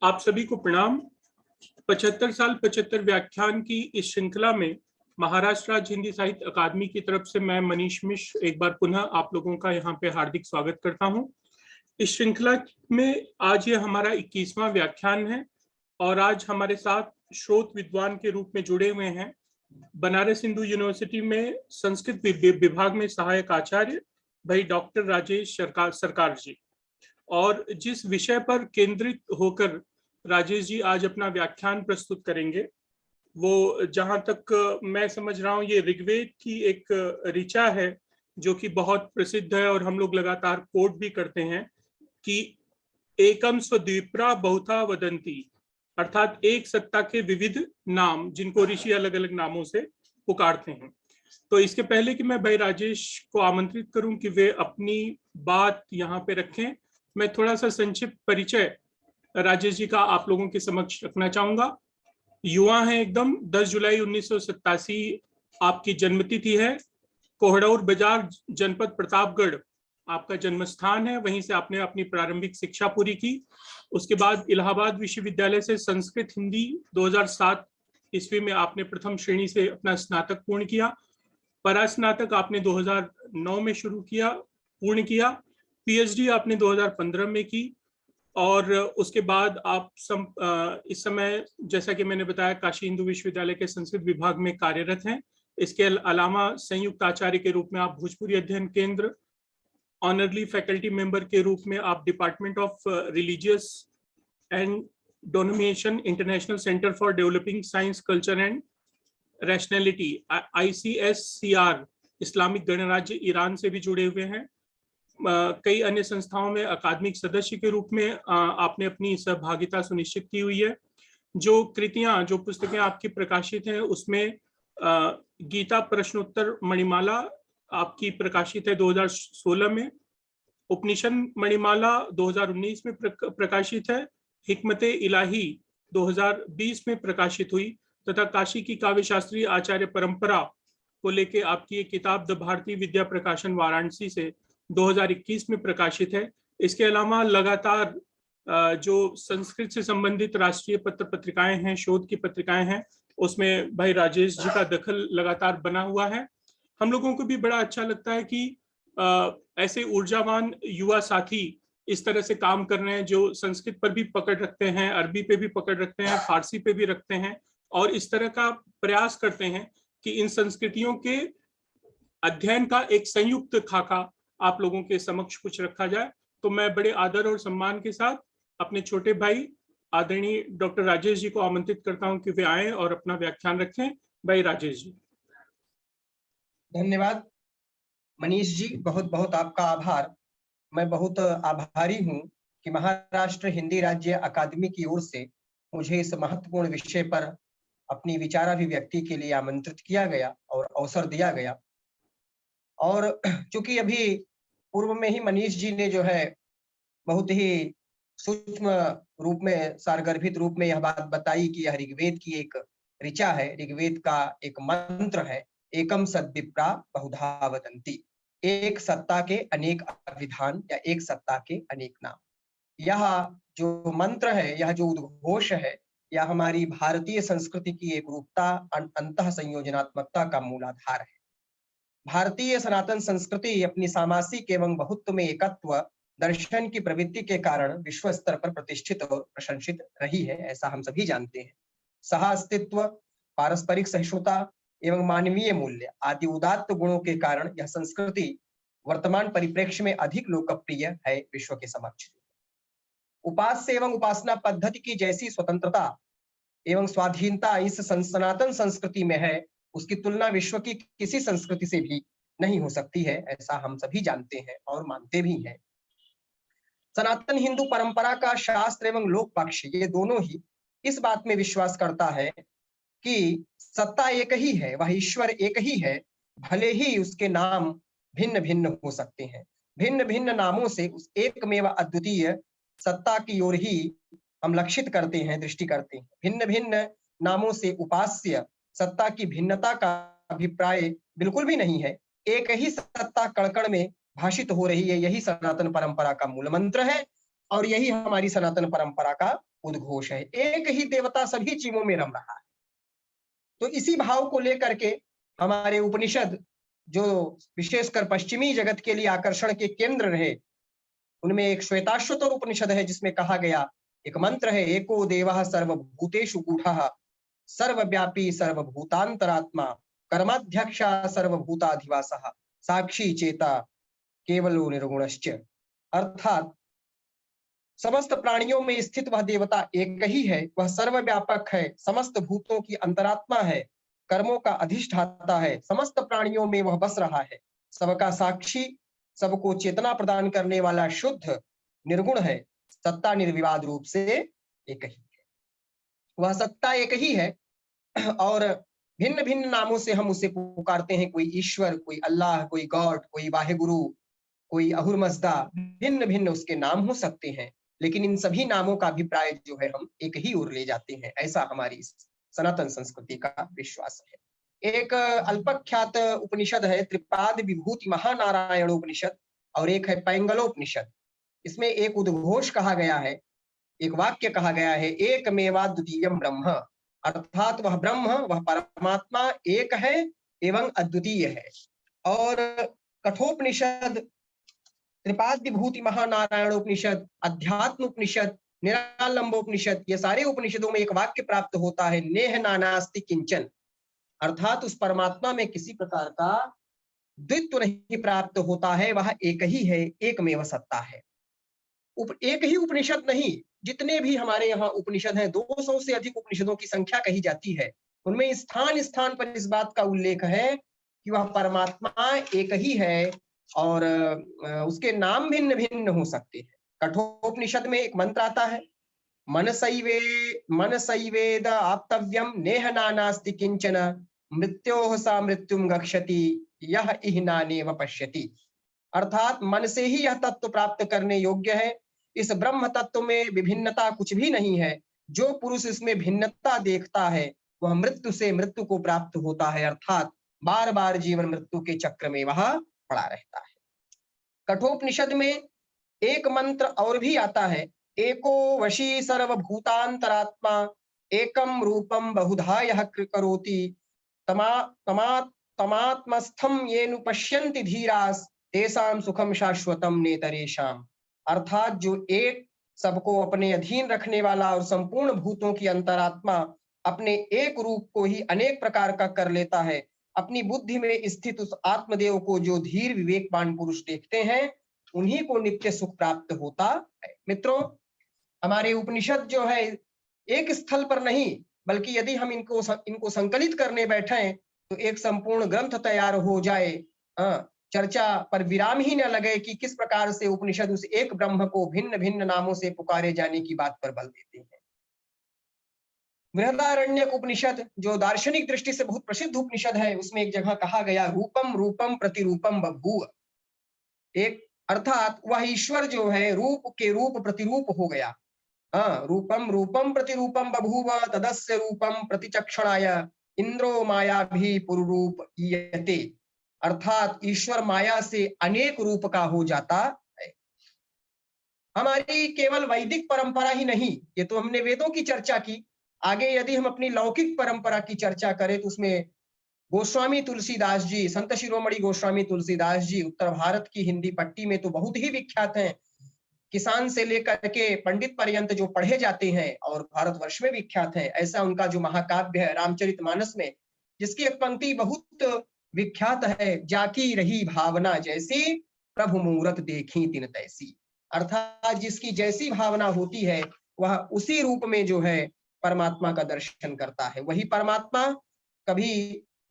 आप सभी को प्रणाम। 75 साल 75 व्याख्यान की इस श्रृंखला में महाराष्ट्र राज्य हिंदी साहित्य अकादमी की तरफ से मैं मनीष मिश्र एक बार पुनः आप लोगों का यहाँ पे हार्दिक स्वागत करता हूँ। इस श्रृंखला में आज ये हमारा 21वां व्याख्यान है और आज हमारे साथ स्रोत विद्वान के रूप में जुड़े हुए हैं बनारस हिंदू यूनिवर्सिटी में संस्कृत विभाग में सहायक आचार्य भाई डॉक्टर राजेश सरकार जी। और जिस विषय पर केंद्रित होकर राजेश जी आज अपना व्याख्यान प्रस्तुत करेंगे वो, जहां तक मैं समझ रहा हूं, ये ऋग्वेद की एक ऋचा है जो कि बहुत प्रसिद्ध है और हम लोग लगातार कोट भी करते हैं कि एकम स्वद्वीप्रा बहुधा वदंती, अर्थात एक सत्ता के विविध नाम जिनको ऋषि अलग अलग नामों से पुकारते हैं। तो इसके पहले कि मैं भाई राजेश को आमंत्रित करूं कि वे अपनी बात यहाँ पे रखें, मैं थोड़ा सा संक्षिप्त परिचय राजेश जी का आप लोगों के समक्ष रखना चाहूंगा। युवा हैं एकदम। 10 जुलाई 1987 आपकी जन्मतिथि है। कोहड़ौर बाजार जनपद प्रतापगढ़ आपका जन्म स्थान है। वहीं से आपने अपनी प्रारंभिक शिक्षा पूरी की। उसके बाद इलाहाबाद विश्वविद्यालय से संस्कृत हिंदी 2007 ईस्वी में आपने प्रथम श्रेणी से अपना स्नातक पूर्ण किया। परास्नातक आपने 2009 में पूर्ण किया। पीएचडी आपने 2015 में की और उसके बाद आप इस समय, जैसा कि मैंने बताया, काशी हिंदू विश्वविद्यालय के संस्कृत विभाग में कार्यरत हैं। इसके अलावा संयुक्त आचार्य के रूप में आप भोजपुरी अध्ययन केंद्र, ऑनरली फैकल्टी मेंबर के रूप में आप department of religious and domination international centre for developing science culture and rationality ICSCR Islamic गणराज्य ईरान से भी जुड़े हुए हैं। कई अन्य संस्थाओं में अकादमिक सदस्य के रूप में आपने अपनी सहभागिता सुनिश्चित की हुई है। जो कृतियां, जो पुस्तकें आपकी प्रकाशित हैं उसमें गीता प्रश्नोत्तर मणिमाला आपकी प्रकाशित है 2016 में, उपनिषद मणिमाला 2019 में प्रकाशित है, हिकमते इलाही 2020 में प्रकाशित हुई, तथा काशी की काव्य शास्त्रीय आचार्य परंपरा को लेके आपकी एक किताब द भारतीय विद्या प्रकाशन वाराणसी से 2021 में प्रकाशित है। इसके अलावा लगातार जो संस्कृत से संबंधित राष्ट्रीय पत्र पत्रिकाएं हैं, शोध की पत्रिकाएं हैं, उसमें भाई राजेश जी का दखल लगातार बना हुआ है। हम लोगों को भी बड़ा अच्छा लगता है कि ऐसे ऊर्जावान युवा साथी इस तरह से काम कर रहे हैं जो संस्कृत पर भी पकड़ रखते हैं, अरबी पे भी पकड़ रखते हैं, फारसी पे भी रखते हैं और इस तरह का प्रयास करते हैं कि इन संस्कृतियों के अध्ययन का एक संयुक्त खाका आप लोगों के समक्ष कुछ रखा जाए। तो मैं बड़े आदर और सम्मान के साथ अपने छोटे भाई आदरणीय डॉक्टर राजेश जी को आमंत्रित करता हूं कि वे आए और अपना व्याख्यान रखें। भाई राजेश जी। धन्यवाद मनीष जी, बहुत बहुत आपका आभार। मैं बहुत आभारी हूं कि महाराष्ट्र हिंदी राज्य अकादमी की ओर से मुझे इस महत्वपूर्ण विषय पर अपनी विचाराभिव्यक्ति के लिए आमंत्रित किया गया और अवसर दिया गया। और चूंकि अभी पूर्व में ही मनीष जी ने जो है बहुत ही सूक्ष्म रूप में, सारगर्भित रूप में यह बात बताई कि यह ऋग्वेद की एक ऋचा है, ऋग्वेद का एक मंत्र है, एकम सद्विप्रा बहुधा वदन्ति, एक सत्ता के अनेक अभिधान या एक सत्ता के अनेक नाम। यह जो मंत्र है, यह जो उद्घोष है, यह हमारी भारतीय संस्कृति की एक रूपता, अंतः संयोजनात्मकता का मूलाधार है। भारतीय सनातन संस्कृति अपनी सामासिक एवं बहुत्व में एकत्व दर्शन की प्रवृत्ति के कारण विश्व स्तर पर प्रतिष्ठित और प्रशंसित रही है, ऐसा हम सभी जानते हैं। सह अस्तित्व, पारस्परिक सहिष्णुता एवं मानवीय मूल्य आदि उदात्त गुणों के कारण यह संस्कृति वर्तमान परिप्रेक्ष्य में अधिक लोकप्रिय है विश्व के समक्ष। उपास्य एवं उपासना पद्धति की जैसी स्वतंत्रता एवं स्वाधीनता इस सनातन संस्कृति में है, उसकी तुलना विश्व की किसी संस्कृति से भी नहीं हो सकती है, ऐसा हम सभी जानते हैं और मानते भी हैं। सनातन हिंदू परंपरा का शास्त्र एवं लोक पक्ष, ये दोनों ही इस बात में विश्वास करता है कि सत्ता एक ही है, वह ईश्वर एक ही है, भले ही उसके नाम भिन्न भिन्न हो सकते हैं। भिन्न भिन्न नामों से उस एकमेव अद्वितीय सत्ता की ओर ही हम लक्षित करते हैं, दृष्टि करते हैं। भिन्न भिन्न नामों से उपास्य सत्ता की भिन्नता का अभिप्राय बिल्कुल भी नहीं है। एक ही सत्ता कण कण में भाषित हो रही है, यही सनातन परंपरा का मूल मंत्र है और यही हमारी सनातन परंपरा का उद्घोष है, एक ही देवता सभी जीवों में रम रहा है। तो इसी भाव को लेकर के हमारे उपनिषद, जो विशेषकर पश्चिमी जगत के लिए आकर्षण के केंद्र रहे, उनमें एक श्वेताश्वतर उपनिषद है जिसमें कहा गया, एक मंत्र है, एको देवः सर्वभूतेषु गूढ़ः सर्वव्यापी सर्वभूतांतरात्मा कर्माध्यक्षा सर्वभूताधिवासः साक्षी चेता केवलो निर्गुणश्च। अर्थात समस्त प्राणियों में स्थित वह देवता एक ही है, वह सर्वव्यापक है, समस्त भूतों की अंतरात्मा है, कर्मों का अधिष्ठाता है, समस्त प्राणियों में वह बस रहा है, सबका साक्षी, सबको चेतना प्रदान करने वाला शुद्ध निर्गुण है, सत्ता निर्विवाद रूप से एक ही है। वह सत्ता एक ही है और भिन्न भिन्न नामों से हम उसे पुकारते हैं, कोई ईश्वर, कोई अल्लाह, कोई गॉड, कोई वाहेगुरु, कोई अहुरमज़दा, भिन्न भिन्न उसके नाम हो सकते हैं, लेकिन इन सभी नामों का अभिप्राय जो है हम एक ही ओर ले जाते हैं, ऐसा हमारी सनातन संस्कृति का विश्वास है। एक अल्पख्यात उपनिषद है त्रिपाद विभूति महानारायण उपनिषद और एक है पैंगलोपनिषद। इसमें एक उद्घोष कहा गया है, एक वाक्य कहा गया है, एकमेवा द्वितीयम ब्रह्म, अर्थात वह ब्रह्म, वह परमात्मा एक है एवं अद्वितीय है। और कठोपनिषद, त्रिपाद विभूति महानारायण उपनिषद, अध्यात्म उपनिषद, निरालंबोपनिषद, ये सारे उपनिषदों में एक वाक्य प्राप्त होता है, नेह नानास्ति किंचन, अर्थात उस परमात्मा में किसी प्रकार का द्वित्व नहीं प्राप्त होता है, वह एक ही है, एकमेव सत्ता है। एक ही उपनिषद नहीं, जितने भी हमारे यहाँ उपनिषद हैं, 200 से अधिक उपनिषदों की संख्या कही जाती है, उनमें स्थान स्थान पर इस बात का उल्लेख है कि वह परमात्मा एक ही है और उसके नाम भिन्न भिन्न हो सकते हैं। कठोपनिषद में एक मंत्र आता है, मनसैवेद आप्तव्यम नेह नानास्ति किंचन मृत्योः सा मृत्युम गच्छति यह इह्नानेव पश्यति, अर्थात मन से ही यह तत्व प्राप्त करने योग्य है, इस ब्रह्म तत्व में विभिन्नता कुछ भी नहीं है, जो पुरुष इसमें भिन्नता देखता है वह मृत्यु से मृत्यु को प्राप्त होता है, अर्थात बार बार जीवन मृत्यु के चक्र में वह पड़ा रहता है। कठोपनिषद में एक मंत्र और भी आता है, एको वशी सर्वभूतांतरात्मा एकम रूपम बहुधा यः करोति तमात्मस्थम येनु पश्यन्ति धीरास तेषां सुखम शाश्वतम नेतरेषाम, अर्थात जो एक सबको अपने अधीन रखने वाला और संपूर्ण भूतों की अंतरात्मा अपने एक रूप को ही अनेक प्रकार का कर लेता है, अपनी बुद्धि में स्थित उस आत्मदेव को जो धीर विवेकवान पुरुष देखते हैं, उन्हीं को नित्य सुख प्राप्त होता है। मित्रों, हमारे उपनिषद जो है एक स्थल पर नहीं, बल्कि यदि हम इनको संकलित करने बैठे तो एक संपूर्ण ग्रंथ तैयार हो जाए। चर्चा पर विराम ही न लगे कि किस प्रकार से उपनिषद उस एक ब्रह्म को भिन्न भिन्न नामों से पुकारे जाने की बात पर बल देते हैं। बृहदारण्यक उपनिषद जो दार्शनिक दृष्टि से बहुत प्रसिद्ध उपनिषद है, उसमें एक जगह कहा गया, रूपम रूपम प्रतिरूपम बभूव, एक अर्थात वह ईश्वर जो है रूप के रूप प्रतिरूप हो गया। रूपम रूपम प्रतिरूपम बभूव तदस्य रूपम प्रतिचक्षणाय इंद्रो माया भी पुरुरूप ईयते, अर्थात ईश्वर माया से अनेक रूप का हो जाता है। हमारी केवल वैदिक परंपरा ही नहीं, ये तो हमने वेदों की चर्चा की, आगे यदि हम अपनी लौकिक परंपरा की चर्चा करें तो उसमें गोस्वामी तुलसीदास जी, संत शिरोमणि गोस्वामी तुलसीदास जी उत्तर भारत की हिंदी पट्टी में तो बहुत ही विख्यात हैं, किसान से लेकर के पंडित पर्यंत जो पढ़े जाते हैं और भारतवर्ष में विख्यात है। ऐसा उनका जो महाकाव्य है रामचरितमानस में, जिसकी एक पंक्ति बहुत विख्यात है, जाकी रही भावना जैसी प्रभु मूरत देखी तिन तैसी, अर्थात जिसकी जैसी भावना होती है वह उसी रूप में जो है परमात्मा का दर्शन करता है। वही परमात्मा कभी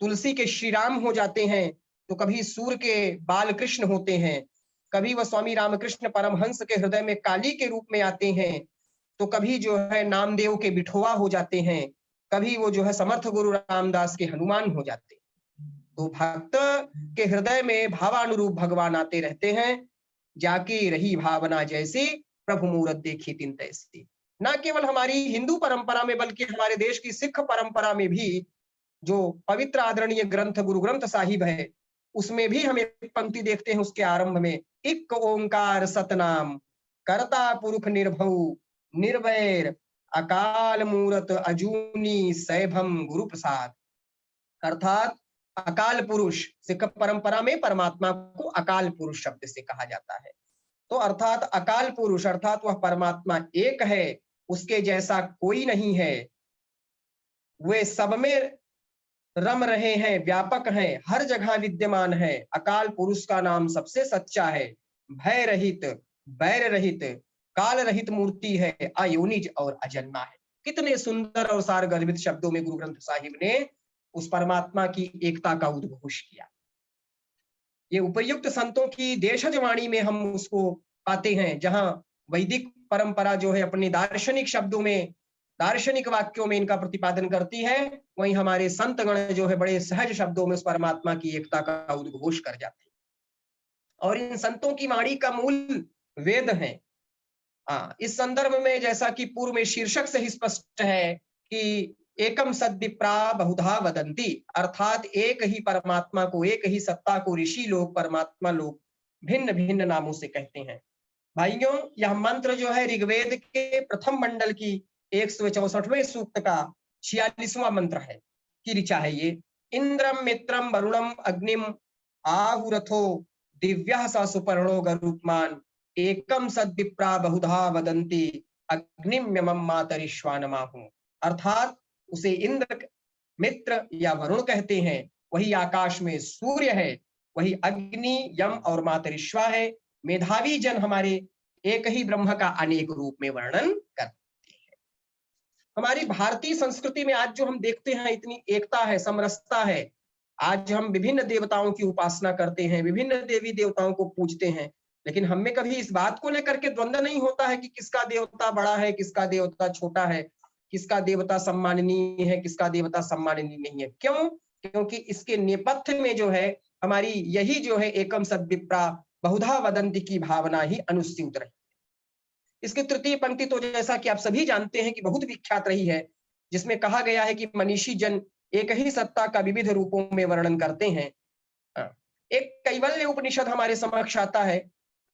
तुलसी के श्री राम हो जाते हैं, तो कभी सूर्य के बाल कृष्ण होते हैं, कभी वह स्वामी रामकृष्ण परमहंस के हृदय में काली के रूप में आते हैं, तो कभी जो है नामदेव के बिठोवा हो जाते हैं, कभी वो जो है समर्थ गुरु रामदास के हनुमान हो जाते हैं। तो भक्त के हृदय में भावानुरूप भगवान आते रहते हैं, जाकी रही भावना जैसी प्रभु मूरत देखी तिन तैसी। न केवल हमारी हिंदू परंपरा में बल्कि हमारे देश की सिख परंपरा में भी जो पवित्र आदरणीय ग्रंथ गुरु ग्रंथ साहिब है, उसमें भी हम एक पंक्ति देखते हैं उसके आरंभ में, इक ओंकार सतनाम करता पुरुष निर्भव निर्वैर अकाल मूरत अजूनी सैभम गुरु प्रसाद। अर्थात अकाल पुरुष, सिख परंपरा में परमात्मा को अकाल पुरुष शब्द से कहा जाता है। तो अर्थात अकाल पुरुष अर्थात वह परमात्मा एक है, उसके जैसा कोई नहीं है, वे सब में रम रहे हैं, व्यापक हैं, हर जगह विद्यमान है। अकाल पुरुष का नाम सबसे सच्चा है, भय रहित, बैर रहित, काल रहित मूर्ति है, अयोनिज और अजन्मा है। कितने सुंदर और सार गर्भित शब्दों में गुरु ग्रंथ साहिब ने उस परमात्मा की एकता का उद्घोष किया। ये उपयुक्त संतों की देशज वाणी में हम उसको पाते हैं, जहां वैदिक परंपरा जो है अपने दार्शनिक शब्दों में, दार्शनिक वाक्यों में इनका प्रतिपादन करती है, वहीं हमारे संत गण जो है बड़े सहज शब्दों में उस परमात्मा की एकता का उद्घोष कर जाते हैं। और इन संतों की वाणी का मूल वेद है। इस संदर्भ में जैसा कि पूर्व में शीर्षक से ही स्पष्ट है कि एकम सद्विप्रा बहुधा वदंती, अर्थात एक ही परमात्मा को, एक ही सत्ता को ऋषि लोग, परमात्मा लोग भिन्न भिन्न नामों से कहते हैं। भाइयों, यह मंत्र जो है ऋग्वेद के प्रथम मंडल की 164वें सूक्त का 46वां मंत्र है की ऋचा है ये। इंद्रम मित्रम वरुणम अग्निम आहुरथो दिव्यः स सुपर्णो गरुत्मान एकम सद्विप्रा बहुधा वदंती अग्निम यमम मातरिश्वानमाहु। अर्थात उसे इंद्र, मित्र या वरुण कहते हैं, वही आकाश में सूर्य है, वही अग्नि, यम और मातरिश्वा है। मेधावी जन हमारे एक ही ब्रह्म का अनेक रूप में वर्णन करते हैं। हमारी भारतीय संस्कृति में आज जो हम देखते हैं इतनी एकता है, समरसता है। आज हम विभिन्न देवताओं की उपासना करते हैं, विभिन्न देवी देवताओं को पूजते हैं, लेकिन हमें कभी इस बात को लेकर के द्वंद्व नहीं होता है कि किसका देवता बड़ा है, किसका देवता छोटा है, किसका देवता सम्माननीय है, किसका देवता सम्माननीय नहीं है। क्यों? क्योंकि इसके नेपथ्य में जो है हमारी यही जो है एकम सद्विप्रा बहुधा वदंती की भावना ही अनुस्यूत रही। इसकी तृतीय पंक्ति तो जैसा कि आप सभी जानते हैं कि बहुत विख्यात रही है, जिसमें कहा गया है कि मनीषी जन एक ही सत्ता का विविध रूपों में वर्णन करते हैं। एक कैवल्य उपनिषद हमारे समक्ष आता है।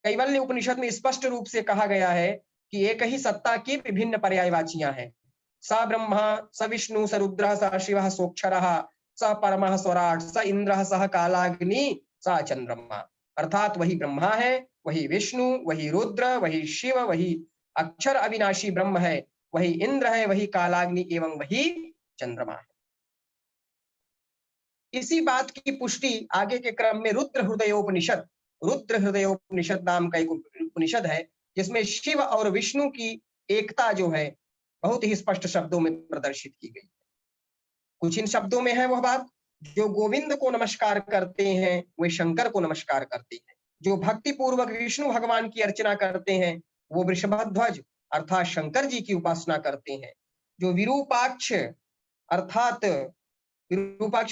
कैवल्य उपनिषद में स्पष्ट रूप से कहा गया है कि एक ही सत्ता की विभिन्न पर्यायवाचियां हैं। स ब्रह्मा स विष्णु स रुद्रः स शिवः सोक्षरः स परमः स्वराट स इंद्रः सह कालाग्नि स चंद्रमा। अर्थात वही ब्रह्मा है, वही विष्णु, वही रुद्र, वही शिव, वही अक्षर अविनाशी ब्रह्म है, वही इंद्र है, वही कालाग्नि एवं वही चंद्रमा है। इसी बात की पुष्टि आगे के क्रम में रुद्र हृदयोपनिषद नाम का एक उपनिषद है, जिसमें शिव और विष्णु की एकता जो है बहुत ही स्पष्ट शब्दों में प्रदर्शित की गई है। कुछ इन शब्दों में है वह बात, जो गोविंद को नमस्कार करते हैं वे शंकर को नमस्कार करते हैं, जो भक्ति पूर्वक विष्णु भगवान की अर्चना करते हैं वो वृषभध्वज अर्थात शंकर जी की उपासना करते हैं, जो विरूपाक्ष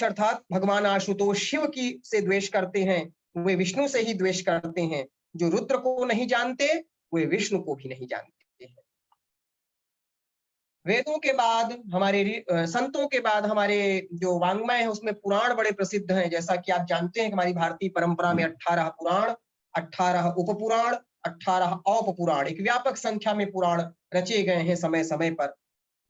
अर्थात भगवान आशुतोष शिव की से द्वेष करते हैं वे विष्णु से ही द्वेष करते हैं, जो रुद्र को नहीं जानते वे विष्णु को भी नहीं जानते हैं। वेदों के बाद हमारे संतों के बाद हमारे जो वांग्मय है उसमें पुराण बड़े प्रसिद्ध हैं। जैसा कि आप जानते हैं कि हमारी भारतीय परंपरा में 18 पुराण, 18 उपपुराण, 18 औपपुराण, एक व्यापक संख्या में पुराण रचे गए हैं समय समय पर।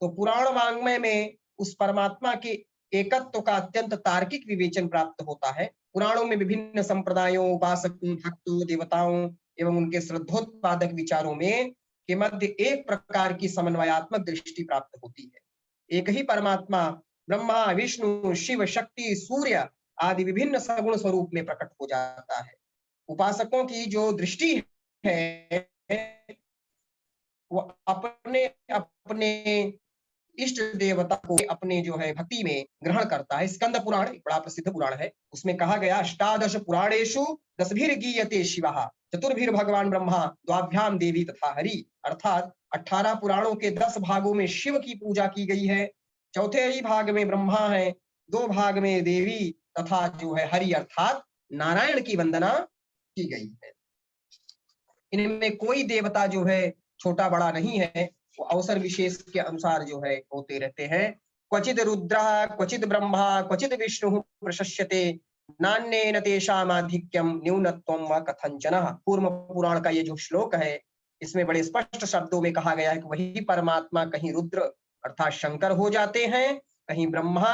तो पुराण वांग्मय में उस परमात्मा के एकत्व का अत्यंत तार्किक विवेचन प्राप्त होता है। पुराणों में विभिन्न संप्रदायों, उपासकों, भक्तों, देवताओं एवं उनके श्रद्धोत्पादक विचारों में के मध्य एक प्रकार की समन्वयात्मक दृष्टि प्राप्त होती है। एक ही परमात्मा ब्रह्मा, विष्णु, शिव, शक्ति, सूर्य आदि विभिन्न सगुण स्वरूप में प्रकट हो जाता है। उपासकों की जो दृष्टि है वो अपने अपने इष्ट देवता को अपने जो है भक्ति में ग्रहण करता है। स्कंद पुराण एक बड़ा प्रसिद्ध पुराण है, उसमें कहा गया अष्टादश पुराणेषु दशभिर्गीयते शिवः चतुर्भिर भगवान ब्रह्मा द्वाभ्याम देवी तथा हरि। अर्थात 18 पुराणों के 10 भागों में शिव की पूजा की गई है, चौथे ही भाग में ब्रह्मा है, 2 भाग में देवी तथा जो है हरि अर्थात नारायण की वंदना की गई है। इनमें कोई देवता जो है छोटा बड़ा नहीं है, वो अवसर विशेष के अनुसार जो है होते रहते हैं। क्वचित रुद्रः क्वचित ब्रह्मा क्वचित विष्णु प्रशस्यते नान्येन तेषामाधिक्यम न्यूनत्वम व कथंचन। पूर्व पुराण का ये जो श्लोक है इसमें बड़े स्पष्ट शब्दों में कहा गया है कि वही परमात्मा कहीं रुद्र अर्थात शंकर हो जाते हैं, कहीं ब्रह्मा,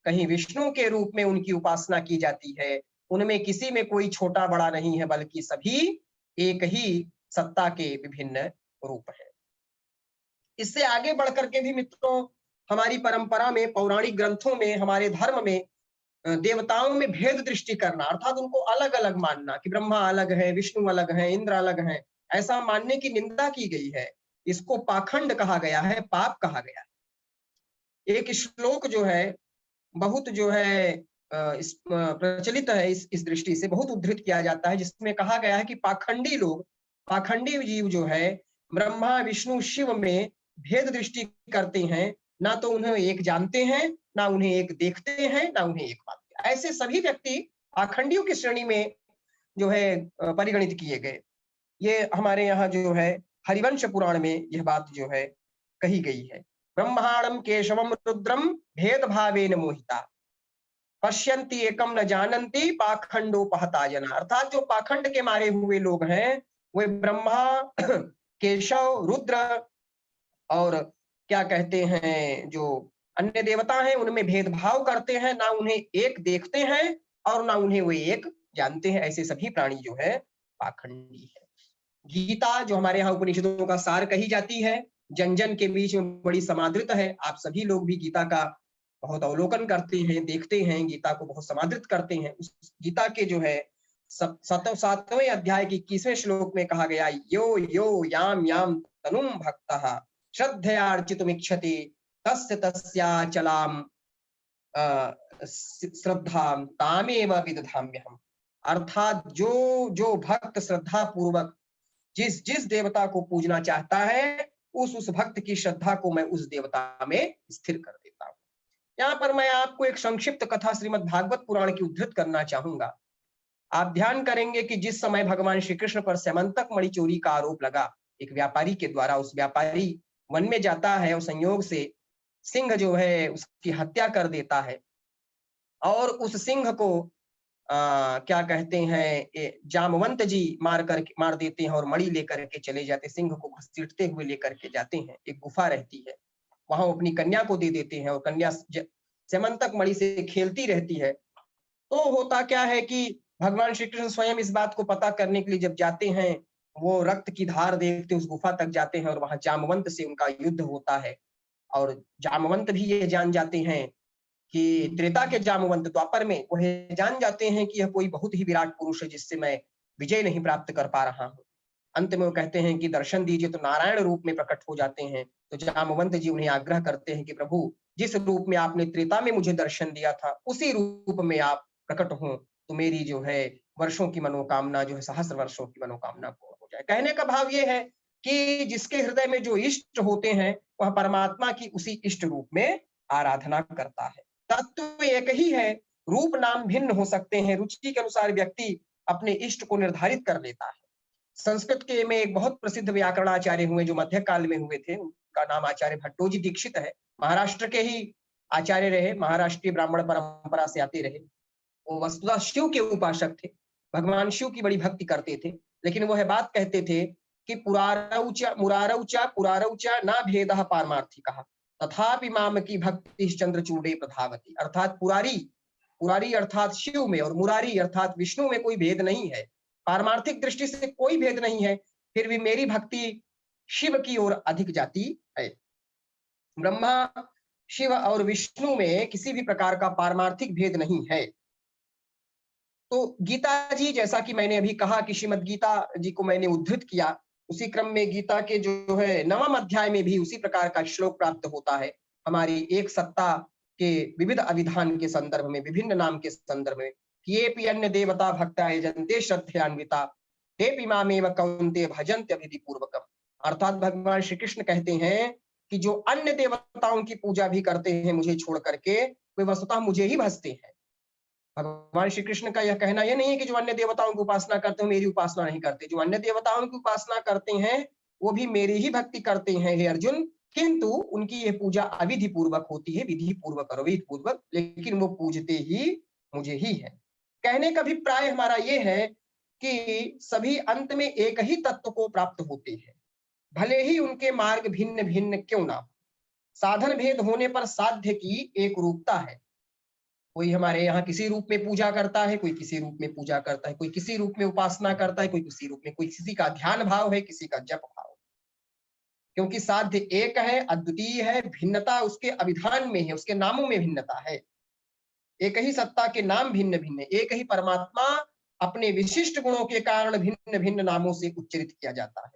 कहीं विष्णु के रूप में उनकी उपासना की जाती है। उनमें किसी में कोई छोटा बड़ा नहीं है, बल्कि सभी एक ही सत्ता के विभिन्न रूप हैं। इससे आगे बढ़ करके भी मित्रों, हमारी परंपरा में, पौराणिक ग्रंथों में, हमारे धर्म में देवताओं में भेद दृष्टि करना अर्थात उनको अलग अलग मानना कि ब्रह्मा अलग है, विष्णु अलग है, इंद्र अलग है, ऐसा मानने की निंदा की गई है। इसको पाखंड कहा गया है, पाप कहा गया है। एक श्लोक जो है बहुत जो है इस प्रचलित है, इस दृष्टि से बहुत उद्धृत किया जाता है, जिसमें कहा गया है कि पाखंडी लोग, पाखंडी जीव जो है ब्रह्मा विष्णु शिव में भेद दृष्टि करते हैं, ना तो उन्हें एक जानते हैं, ना उन्हें एक देखते हैं, ना उन्हें एक मानते हैं। ऐसे सभी व्यक्ति पाखंडियों की श्रेणी में जो है परिगणित किए गए। ये हमारे यहाँ जो है हरिवंश पुराण में यह बात जो है कही गई है। ब्रह्मांडम केशवम रुद्रम भेद भावेन मोहिता पश्यन्ति एकम न जानन्ति पाखंडोपहता जना। अर्थात जो पाखंड के मारे हुए लोग हैं, वे ब्रह्मा केशव रुद्र और क्या कहते हैं जो अन्य देवता हैं उनमें भेदभाव करते हैं, ना उन्हें एक देखते हैं और ना उन्हें वे एक जानते हैं। ऐसे सभी प्राणी जो है पाखंडी है। गीता जो हमारे यहाँ उपनिषदों का सार कही जाती है, जन जन के बीच में बड़ी समादृत है। आप सभी लोग भी गीता का बहुत अवलोकन करते हैं, देखते हैं, गीता को बहुत समादृत करते हैं। उस गीता के जो है 7वें अध्याय के 21वें श्लोक में कहा गया, यो यो याम याम तनुम भक्तः श्रद्धयार्चितुमिच्छति तस्य तस्याचलाम श्रद्धाम तामेव विदधाम्यहम्। अर्थात जो जो भक्त श्रद्धा पूर्वक जिस जिस देवता को पूजना चाहता है, उस भक्त की श्रद्धा को मैं उस देवता में स्थिर कर देता हूँ। यहाँ पर मैं आपको एक संक्षिप्त कथा श्रीमद् भागवत पुराण की उद्धृत करना चाहूंगा। आप ध्यान करेंगे कि जिस समय भगवान श्री कृष्ण पर स्यमंतक मणि चोरी का आरोप लगा एक व्यापारी के द्वारा, उस व्यापारी वन में जाता है और संयोग से सिंह जो है उसकी हत्या कर देता है और उस सिंह को क्या कहते हैं जामवंत जी मार देते हैं और मणि लेकर के चले जाते, सिंह को घसीटते हुए लेकर के जाते हैं। एक गुफा रहती है, वहां अपनी कन्या को दे देते हैं और कन्या स्यमंतक मणि से खेलती रहती है। तो होता क्या है कि भगवान श्री कृष्ण स्वयं इस बात को पता करने के लिए जब जाते हैं, वो रक्त की धार देखते उस गुफा तक जाते हैं और वहां जामवंत से उनका युद्ध होता है। और जामवंत भी ये जान जाते हैं कि त्रेता के जामवंत द्वापर में वह जान जाते हैं कि यह कोई बहुत ही विराट पुरुष है जिससे मैं विजय नहीं प्राप्त कर पा रहा हूँ। अंत में वो कहते हैं कि दर्शन दीजिए, तो नारायण रूप में प्रकट हो जाते हैं। तो जामवंत जी उन्हें आग्रह करते हैं कि प्रभु, जिस रूप में आपने त्रेता में मुझे दर्शन दिया था उसी रूप में आप प्रकट हो, तो मेरी जो है वर्षों की मनोकामना जो है सहस्र वर्षों की मनोकामना पूर्ण हो जाए। कहने का भाव ये है कि जिसके हृदय में जो इष्ट होते हैं वह परमात्मा की उसी इष्ट रूप में आराधना करता है। तत्व एक ही है, रूप नाम भिन्न हो सकते हैं, रुचि के अनुसार व्यक्ति अपने इष्ट को निर्धारित कर लेता है। संस्कृत के में एक बहुत प्रसिद्ध व्याकरणाचार्य हुए जो मध्य काल में हुए थे, उनका नाम आचार्य भट्टोजी दीक्षित है। महाराष्ट्र के ही आचार्य रहे, महाराष्ट्रीय ब्राह्मण परंपरा से आते रहे। वो वस्तुतः शिव के उपासक थे, भगवान शिव की बड़ी भक्ति करते थे, लेकिन वह बात कहते थे कि पुरारौचा ना भेदः पारमार्थिकः तथापि माम की भक्ति चंद्रचूड़े प्रधावती। अर्थात पुरारी अर्थात शिव में और मुरारी अर्थात विष्णु में कोई भेद नहीं है, पारमार्थिक दृष्टि से कोई भेद नहीं है, फिर भी मेरी भक्ति शिव की ओर अधिक जाती है। ब्रह्मा शिव और विष्णु में किसी भी प्रकार का पारमार्थिक भेद नहीं है। तो गीता जी, जैसा कि मैंने अभी कहा कि श्रीमद् गीता जी को मैंने उद्धृत किया, उसी क्रम में गीता के जो है 9वें अध्याय में भी उसी प्रकार का श्लोक प्राप्त होता है। हमारी एक सत्ता के विविध अविधान के संदर्भ में, विभिन्न नाम के संदर्भ में, येपि अन्य देवता भक्ता यजन्ते श्रद्धयान्विता तेपि मामेव कौन्तेय भजन्ते विधि पूर्वकम। अर्थात भगवान श्री कृष्ण कहते हैं कि जो अन्य देवताओं की पूजा भी करते हैं मुझे छोड़ करके, वे वस्तुतः मुझे ही भजते हैं। भगवान श्री कृष्ण का यह कहना यह नहीं है कि जो अन्य देवताओं की उपासना करते हैं मेरी उपासना नहीं करते। जो अन्य देवताओं की उपासना करते हैं वो भी मेरी ही भक्ति करते हैं हे अर्जुन, किंतु उनकी यह पूजा अविधि पूर्वक होती है, विधि पूर्वक और विधि पूर्वक, लेकिन वो पूजते ही मुझे ही है। कहने का अभिप्राय हमारा ये है कि सभी अंत में एक ही तत्व को प्राप्त होते हैं। भले ही उनके मार्ग भिन्न भिन्न क्यों ना हो। साधन भेद होने पर साध्य की एक रूपता है। कोई हमारे यहाँ किसी रूप में पूजा करता है, कोई किसी रूप में पूजा करता है, कोई किसी रूप में उपासना करता है, कोई किसी रूप में, कोई किसी का ध्यान भाव है, किसी का जप भाव। क्योंकि साध्य एक है, अद्वितीय है, भिन्नता उसके अभिधान में है, उसके नामों में भिन्नता है। एक ही सत्ता के नाम भिन्न भिन्न, एक ही परमात्मा अपने विशिष्ट गुणों के कारण भिन्न भिन्न नामों से उच्चरित किया जाता है।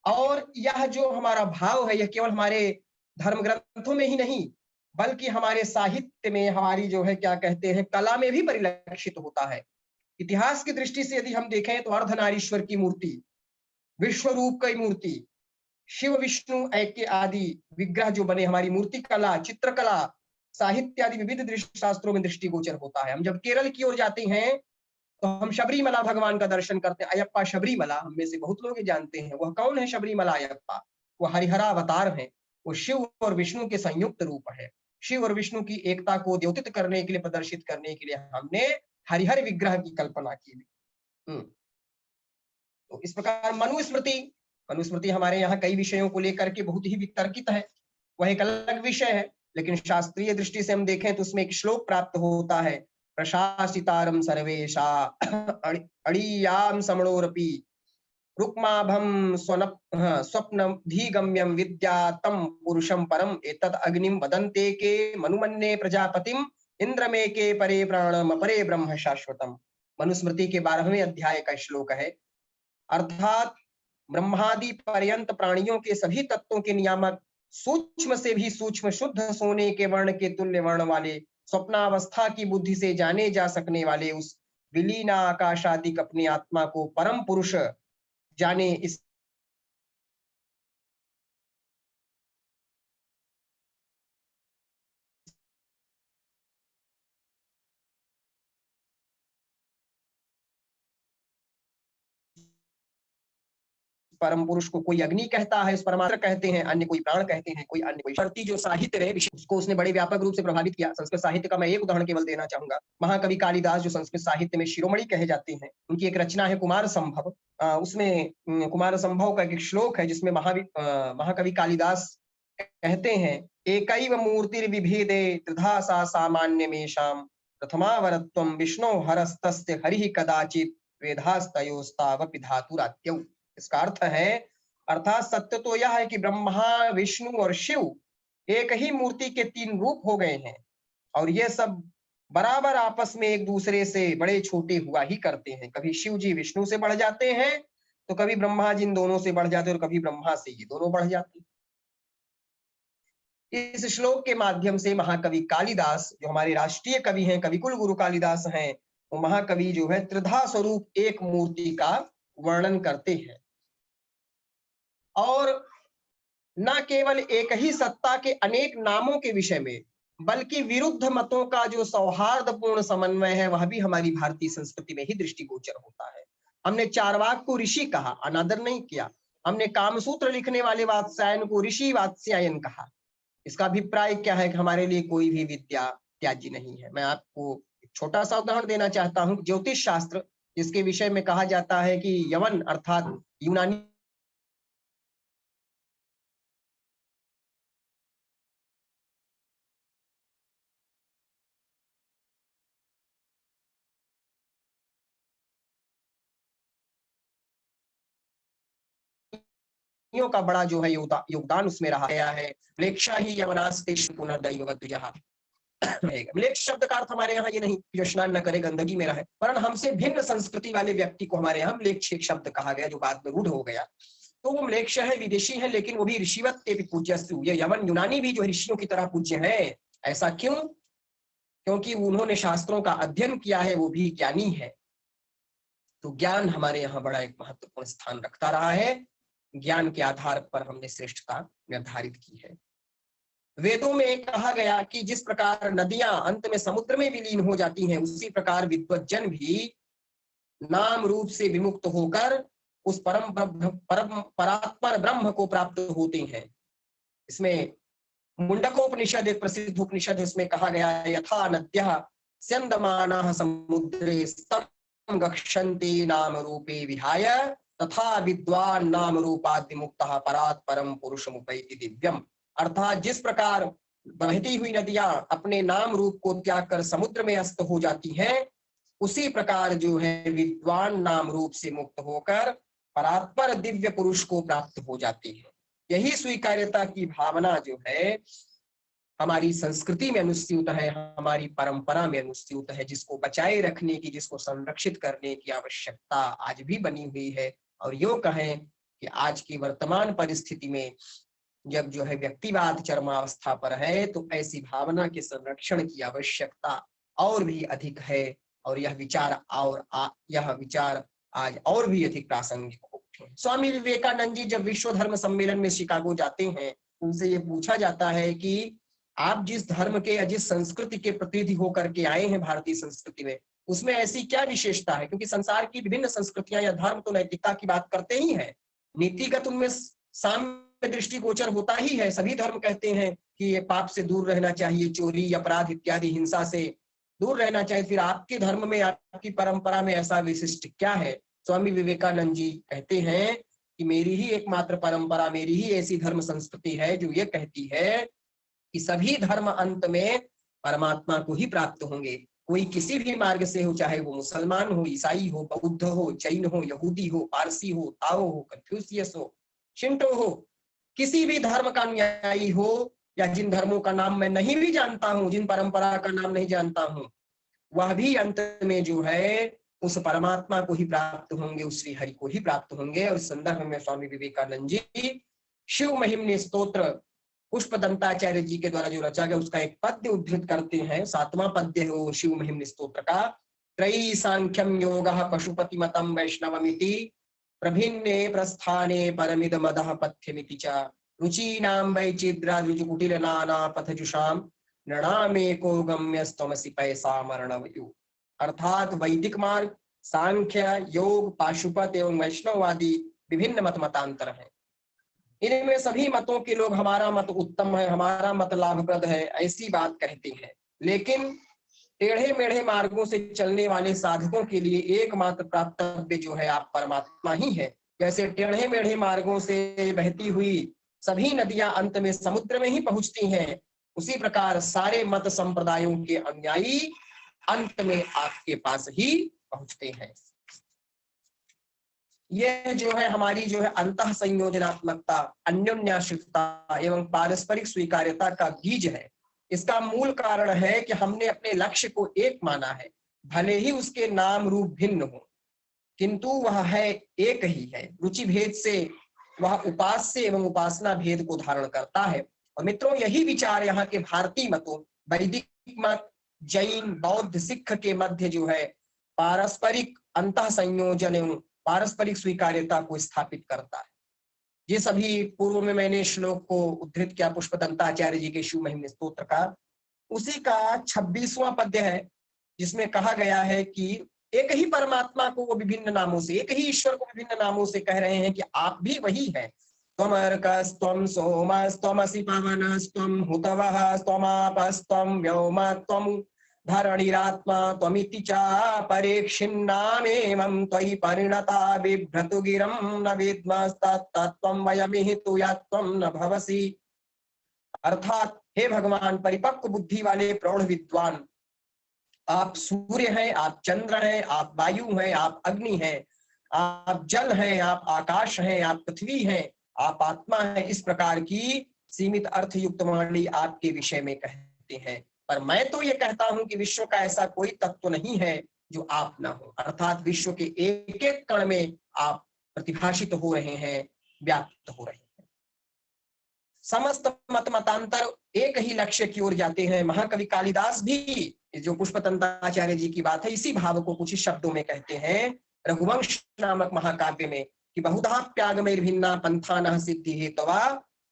और यह जो हमारा भाव है, यह केवल हमारे धर्म ग्रंथों में ही नहीं, बल्कि हमारे साहित्य में, हमारी जो है क्या कहते हैं कला में भी परिलक्षित होता है। इतिहास की दृष्टि से यदि हम देखें तो अर्धनारीश्वर की मूर्ति, विश्व रूप की मूर्ति, शिव विष्णु ऐक्य आदि विग्रह जो बने, हमारी मूर्ति कला, चित्रकला, साहित्य आदि विविध दृष्टि शास्त्रों में दृष्टिगोचर होता है। हम जब केरल की ओर जाते हैं तो हम शबरीमला भगवान का दर्शन करते हैं। अयप्पा शबरीमला, हम में से बहुत लोग जानते हैं वह कौन है। शबरीमला अयप्पा वो हरिहरा अवतार है, वो शिव और विष्णु के संयुक्त रूप है। शिव और विष्णु की एकता को द्योतित करने के लिए, प्रदर्शित करने के लिए हमने हरिहर विग्रह की कल्पना की। तो इस प्रकार मनुस्मृति हमारे यहाँ कई विषयों को लेकर के बहुत ही वितर्कित है, वह एक अलग विषय है। लेकिन शास्त्रीय दृष्टि से हम देखें तो उसमें एक श्लोक प्राप्त होता है, प्रशासितारम सर्वेशा अड़ीयाम समणोरपि रुक्माभम स्वप्नधिगम्यम विद्यातम पुरुषम परम एतद अग्निम वदन्ते के मनुमन्ये प्रजापतिम इंद्रमे के परे प्राणम अपरे ब्रह्म शाश्वतम। मनुस्मृति के 12वें अध्याय का श्लोक है। अर्थात ब्रह्मादि पर्यंत प्राणियों के सभी तत्वों के नियामक, सूक्ष्म से भी सूक्ष्म शुद्ध सोने के वर्ण के तुल्य वर्ण वाले, स्वप्नावस्था की बुद्धि से जाने जा सकने वाले उस विलीना आकाशादिक अपनी आत्मा को परम पुरुष जाने, इस परम पुरुष को कोई अग्नि कहता है, उस परमात्मा कहते हैं, अन्य कोई प्राण कहते हैं, कोई अन्य कोई शक्ति। जो साहित्य है उसको उसने बड़े व्यापक रूप से प्रभावित किया। संस्कृत साहित्य का मैं एक उदाहरण केवल देना चाहूंगा। महाकवि कालिदास जो संस्कृत साहित्य में शिरोमणि कहे जाते हैं, उनकी एक रचना है कुमार संभव। उसमें कुमार संभव का एक श्लोक है जिसमें महाकवि कालिदास कहते हैं, एकैव मूर्तिर्विभेदे त्रिधा सा सामान्य मेषाम प्रथमावरत्वम विष्णु हरस्तस्य हरिः कदाचित वेदास्तयोस्तावपि धातुरात्यौ। इसका अर्थ है, अर्थात सत्य तो यह है कि ब्रह्मा, विष्णु और शिव एक ही मूर्ति के 3 रूप हो गए हैं, और ये सब बराबर आपस में एक दूसरे से बड़े छोटे हुआ ही करते हैं। कभी शिव जी विष्णु से बढ़ जाते हैं, तो कभी ब्रह्मा जी इन दोनों से बढ़ जाते हैं, और कभी ब्रह्मा से ये दोनों बढ़ जाते हैं। इस श्लोक के माध्यम से महाकवि कालिदास, जो हमारे राष्ट्रीय कवि हैं, कविकुल गुरु कालिदास हैं, वो महाकवि जो है त्रिधा स्वरूप एक मूर्ति का वर्णन करते हैं। और न केवल एक ही सत्ता के अनेक नामों के विषय में, बल्कि विरुद्ध मतों का जो सौहार्दपूर्ण समन्वय है, वह भी हमारी भारतीय संस्कृति में ही दृष्टिगोचर होता है। हमने चारवाक को ऋषि कहा, अनादर नहीं किया। हमने कामसूत्र लिखने वाले वात्स्यायन को ऋषि वात्स्यायन कहा। इसका अभिप्राय क्या है कि हमारे लिए कोई भी विद्या त्याज्य नहीं है। मैं आपको एक छोटा सा उदाहरण देना चाहता हूं। ज्योतिष शास्त्र, जिसके विषय में कहा जाता है कि यवन अर्थात यूनानी का बड़ा जो है योगदान उसमें रहा गया है। म्लेच्छा ही यवनास्तेषु पुनर्दैववद्विजः। म्लेच्छ शब्द का अर्थ हमारे यहाँ ये नहीं जो स्नान न करे गंदगी में रहे, वरन हमसे भिन्न संस्कृति वाले व्यक्ति को हमारे यहाँ म्लेच्छ एक शब्द कहा गया, जो बाद में रूढ़ हो गया। तो वो म्लेच्छ है, विदेशी है, लेकिन वो भी ऋषिवत के पूज्यस्तु। ये यवन यूनानी भी जो ऋषियों की तरह पूज्य है। ऐसा क्यों? क्योंकि उन्होंने शास्त्रों का अध्ययन किया है, वो भी ज्ञानी है। तो ज्ञान हमारे यहाँ बड़ा एक महत्वपूर्ण स्थान रखता रहा है। ज्ञान के आधार पर हमने श्रेष्ठता निर्धारित की है। वेदों में कहा गया कि जिस प्रकार नदियां अंत में समुद्र में विलीन हो जाती हैं, उसी प्रकार विद्वज्जन भी नाम रूप से विमुक्त होकर उस परात्पर ब्रह्म को प्राप्त होते हैं। इसमें मुंडकोपनिषद एक प्रसिद्ध उपनिषद है, इसमें कहा गया है, यथा नद्यः स्यन्दमानाः समुद्रे तं गच्छन्ति नाम रूपे विहाय तथा विद्वान नाम रूपादि मुक्तः परात् परम पुरुषमुपैति दिव्यम। अर्थात जिस प्रकार बहती हुई नदियां अपने नाम रूप को त्याग कर समुद्र में अस्त हो जाती हैं, उसी प्रकार जो है विद्वान नाम रूप से मुक्त होकर परात्पर दिव्य पुरुष को प्राप्त हो जाती है। यही स्वीकार्यता की भावना जो है हमारी संस्कृति में अनुस्यूत है, हमारी परंपरा में अनुस्यूत है, जिसको बचाए रखने की, जिसको संरक्षित करने की आवश्यकता आज भी बनी हुई है। और यो कहें कि आज की वर्तमान परिस्थिति में जब जो है व्यक्तिवाद चरमावस्था पर है, तो ऐसी भावना के संरक्षण की आवश्यकता और भी अधिक है। और यह विचार आज और भी अधिक प्रासंगिक हो उठे। स्वामी विवेकानंद जी जब विश्व धर्म सम्मेलन में शिकागो जाते हैं, उनसे ये पूछा जाता है कि आप जिस धर्म के या जिस संस्कृति के प्रतिनिधि होकर के आए हैं भारतीय संस्कृति में, उसमें ऐसी क्या विशेषता है? क्योंकि संसार की विभिन्न संस्कृतियां या धर्म तो नैतिकता की बात करते ही हैं, नीतिगत उनमें साम्य दृष्टिगोचर होता ही है। सभी धर्म कहते हैं कि ये पाप से दूर रहना चाहिए, चोरी, अपराध इत्यादि हिंसा से दूर रहना चाहिए। फिर आपके धर्म में, आपकी परंपरा में ऐसा विशिष्ट क्या है? स्वामी विवेकानंद जी कहते हैं कि मेरी ही एकमात्र परंपरा, मेरी ही ऐसी धर्म संस्कृति है जो ये कहती है कि सभी धर्म अंत में परमात्मा को ही प्राप्त होंगे। कोई किसी भी मार्ग से हो, चाहे वो मुसलमान हो, ईसाई हो, बौद्ध हो, जैन हो, यहूदी हो, पारसी हो, ताओ हो, कन्फ्यूशियस हो, शिंटो हो, किसी भी धर्म का अनुयायी हो, या जिन धर्मों का नाम मैं नहीं भी जानता हूं, जिन परंपरा का नाम नहीं जानता हूं, वह भी अंत में जो है उस परमात्मा को ही प्राप्त होंगे, उस श्री हरि को ही प्राप्त होंगे। और इस संदर्भ में स्वामी विवेकानंद जी शिव महिम्नि स्तोत्र पुष्पदंताचार्य जी के द्वारा जो रचा गया, उसका एक पद्य उद्धृत करते हैं। 7वां पद्य है वो शिव महिम्नि स्तोत्र का। त्रयी सांख्यम योगः पशुपति मतम वैष्णवमिति प्रभिन्ने प्रस्थाने परमिद मदः पथ्यमिति च रुचीनां वैचिद्रा ऋजुकुटिल नाना पथजुषाम नृणामेको गम्यस्तमसि पैसा मरणवयु। अर्थात वैदिक मार्ग, सांख्य, योग, पाशुपत एवं वैष्णववादी विभिन्न मतांतर हैं। इनमें सभी मतों के लोग हमारा मत उत्तम है, हमारा मत लाभप्रद है, ऐसी बात कहते हैं। लेकिन टेढ़े मेढ़े मार्गों से चलने वाले साधकों के लिए एकमात्र प्राप्तव्य जो है आप परमात्मा ही है। जैसे टेढ़े मेढ़े मार्गों से बहती हुई सभी नदियां अंत में समुद्र में ही पहुंचती हैं, उसी प्रकार सारे मत संप्रदायों के अनुयायी अंत में आपके पास ही पहुंचते हैं। यह जो है हमारी जो है अंतः संयोजनात्मकता, अन्योन्याश्रितता एवं पारस्परिक स्वीकार्यता का बीज है। इसका मूल कारण है कि हमने अपने लक्ष्य को एक माना है, भले ही उसके नाम रूप भिन्न हो, किंतु वह है एक ही है। रुचि भेद से वह उपास्य एवं उपासना भेद को धारण करता है। और मित्रों, यही विचार यहाँ के भारतीय मतों, वैदिक मत, जैन, बौद्ध, सिख के मध्य जो है पारस्परिक अंतः संयोजन एवं पारस्परिक स्वीकार्यता को स्थापित करता है। ये सभी पूर्व में मैंने श्लोक को उद्धृत किया पुष्पदंताचार्य जी के शिव महिम्नि स्तोत्र का, उसी का 26वां पद्य है, जिसमें कहा गया है कि एक ही परमात्मा को वो विभिन्न नामों से, एक ही ईश्वर को विभिन्न नामों से कह रहे हैं कि आप भी वही हैं। त्वम अर्कस्त्वम सोमस्त्वमसि पवनस्त्वम हुतवः त्वमापस्त्वम व्योमस्त्वम धरणिरात्मा त्वमिति च परीक्षिन्नामेवं त्वयि परिणता बिभ्रतु गिरं न विद्मस्तत्त्वं वयमिहितु यत्त्वं न भवसि। अर्थात हे भगवान, परिपक्व बुद्धि वाले प्रौढ़ विद्वान, आप सूर्य हैं, आप चंद्र हैं, आप वायु हैं, आप अग्नि हैं, आप जल हैं, आप आकाश हैं, आप पृथ्वी हैं, आप आत्मा हैं। इस प्रकार की सीमित अर्थ युक्त वाणी आपके विषय में कहते हैं। पर मैं तो ये कहता हूं कि विश्व का ऐसा कोई तत्व नहीं है जो आप ना हो। अर्थात विश्व के एक एक कण में आप प्रतिभाषित हो रहे हैं, व्याप्त हो रहे हैं। समस्त मत मतांतर एक ही लक्ष्य की ओर जाते हैं। महाकवि कालिदास भी, जो पुष्पदंताचार्य जी की बात है, इसी भाव को कुछ शब्दों में कहते हैं रघुवंश नामक महाकाव्य में कि बहुधा प्यागमैर्भिन्ना पंथानः सिद्धि हेतवा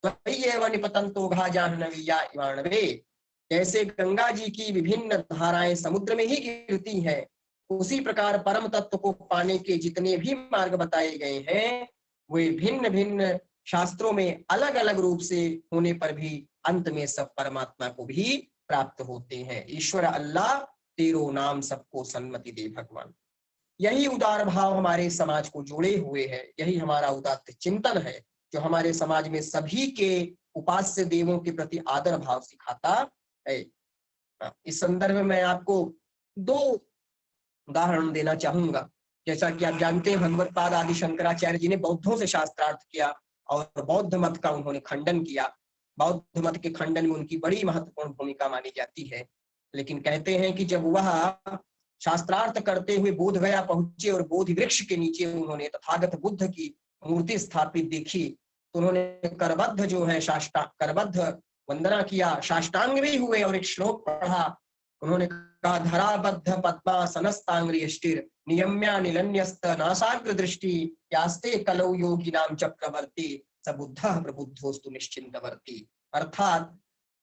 त्वय्येव निपतन्तो घा जाह्नवीया इवाणवे। जैसे गंगा जी की विभिन्न धाराएं समुद्र में ही गिरती हैं, उसी प्रकार परम तत्व को पाने के जितने भी मार्ग बताए गए हैं, वे भिन्न भिन्न शास्त्रों में अलग अलग रूप से होने पर भी अंत में सब परमात्मा को भी प्राप्त होते हैं। ईश्वर अल्लाह तेरो नाम सबको सन्मति दे भगवान। यही उदार भाव हमारे समाज को जोड़े हुए है, यही हमारा उदात्त चिंतन है जो हमारे समाज में सभी के उपास्य देवों के प्रति आदर भाव सिखाता है। इस संदर्भ में मैं आपको 2 उदाहरण देना चाहूंगा। जैसा कि आप जानते हैं, भगवत पाद आदि शंकराचार्य जी ने बौद्धों से शास्त्रार्थ किया और बौद्ध मत का उन्होंने खंडन किया। बौद्ध मत के खंडन में उनकी बड़ी महत्वपूर्ण भूमिका मानी जाती है। लेकिन कहते हैं कि जब वह शास्त्रार्थ करते हुए बोध गया पहुंचे और बोधि वृक्ष के नीचे उन्होंने तथागत बुद्ध की मूर्ति स्थापित देखी, तो उन्होंने करबद्ध जो है करबद्ध वंदना किया, साष्टांग भी हुए और एक श्लोक पढ़ा। उन्होंने कहा, धराबद्ध पद्मासनस्तांग्रियष्टिर नियम्या निलन्यस्त नासाग्र दृष्टि यास्ते कलौ योगिनाम चक्रवर्ती स बुद्धः प्रबुद्धोस्तु निश्चिंतवर्ती। अर्थात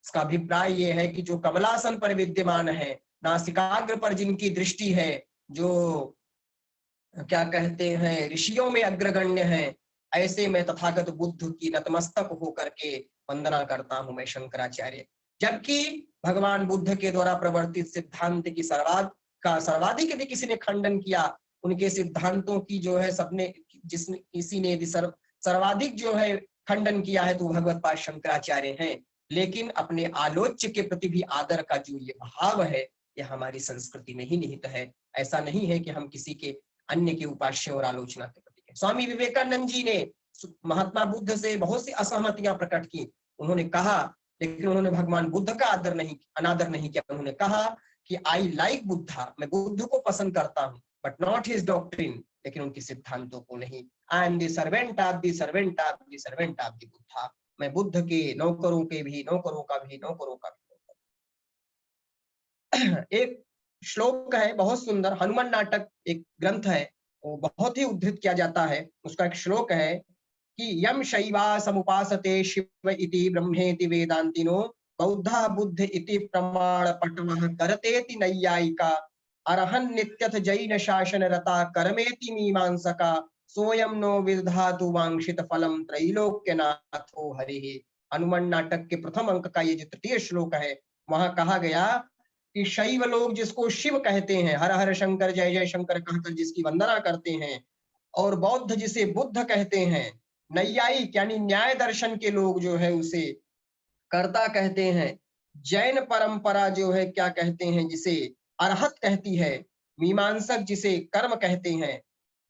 इसका अभिप्राय ये है कि जो कमलासन पर विद्यमान है, नासिकाग्र पर जिनकी दृष्टि है, जो क्या कहते हैं ऋषियों में अग्रगण्य है, ऐसे मैं तथागत बुद्ध की नतमस्तक होकर के वंदना करता हूं मैं शंकराचार्य। जबकि भगवान बुद्ध के द्वारा प्रवर्तित सिद्धांत की सर्वाधिक यदि किसी ने खंडन किया, उनके सिद्धांतों की जो है सबने जिसने किसी ने यदि सर्वाधिक जो है खंडन किया है, तो भगवत पाद शंकराचार्य हैं। लेकिन अपने आलोच्य के प्रति भी आदर का जो ये भाव है, यह हमारी संस्कृति में ही निहित है। ऐसा नहीं है कि हम किसी के अन्य के उपास्य और आलोचना के प्रति है। स्वामी विवेकानंद जी ने महात्मा बुद्ध से बहुत सी असहमतियां प्रकट की। उन्होंने कहा, लेकिन उन्होंने भगवान बुद्ध का अनादर नहीं किया। उन्होंने कहा कि आई लाइक बुद्धा, मैं बुद्ध को पसंद करता हूं, बट नॉट हिज डॉक्ट्रिन, लेकिन उनके सिद्धांतों को नहीं। I am the servant of the servant of the servant of the Buddha, मैं बुद्ध के नौकरों के भी नौकरों का भी नौकरों का भी। एक श्लोक है बहुत सुंदर, हनुमान नाटक एक ग्रंथ है, वो बहुत ही उद्धृत किया जाता है। उसका एक श्लोक है कि यम शैवा समुपासते शिव इति ब्रह्मेति वेदांतिनो बौद्धा बुद्ध इति प्रमाण पटवः करतेति नैयायिका अरहन् नित्यथ जैन शासन रता कर्मेति मीमांसका सोयम नो विदधातु वांक्षित फलम त्रैलोक्यनाथो हरिः। हनुमान नाटक के प्रथम अंक का ये जो 3य श्लोक है, वहां कहा गया कि शैव लोग जिसको शिव कहते हैं, हर हर शंकर जय जय शंकर कहकर जिसकी वंदना करते हैं, और बौद्ध जिसे बुद्ध कहते हैं, नैयायिक यानी न्याय दर्शन के लोग जो है उसे कर्ता कहते हैं, जैन परंपरा जो है क्या कहते हैं जिसे अरहत कहती है, मीमांसक जिसे कर्म कहते हैं,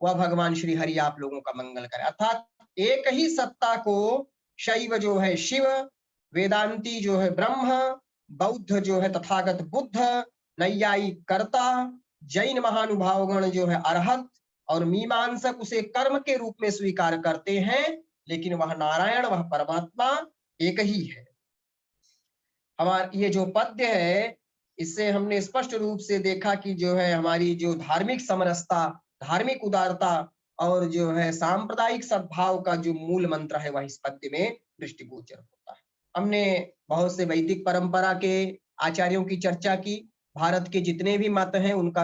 वह भगवान श्री हरि आप लोगों का मंगल करे। अर्थात एक ही सत्ता को शैव जो है शिव, वेदांती जो है ब्रह्म, बौद्ध जो है तथागत बुद्ध, नैयायिक कर्ता, जैन महानुभावगण जो है अरहत, और मीमांसक उसे कर्म के रूप में स्वीकार करते हैं, लेकिन वह नारायण, वह परमात्मा एक ही है। हमारा ये जो पद्य है, इससे हमने स्पष्ट रूप से देखा कि जो है हमारी जो धार्मिक समरसता, धार्मिक उदारता और जो है सांप्रदायिक सद्भाव का जो मूल मंत्र है, वह इस पद्य में दृष्टिगोचर होता है। हमने बहुत से वैदिक परंपरा के आचार्यों की चर्चा की। भारत के जितने भी मत हैं उनका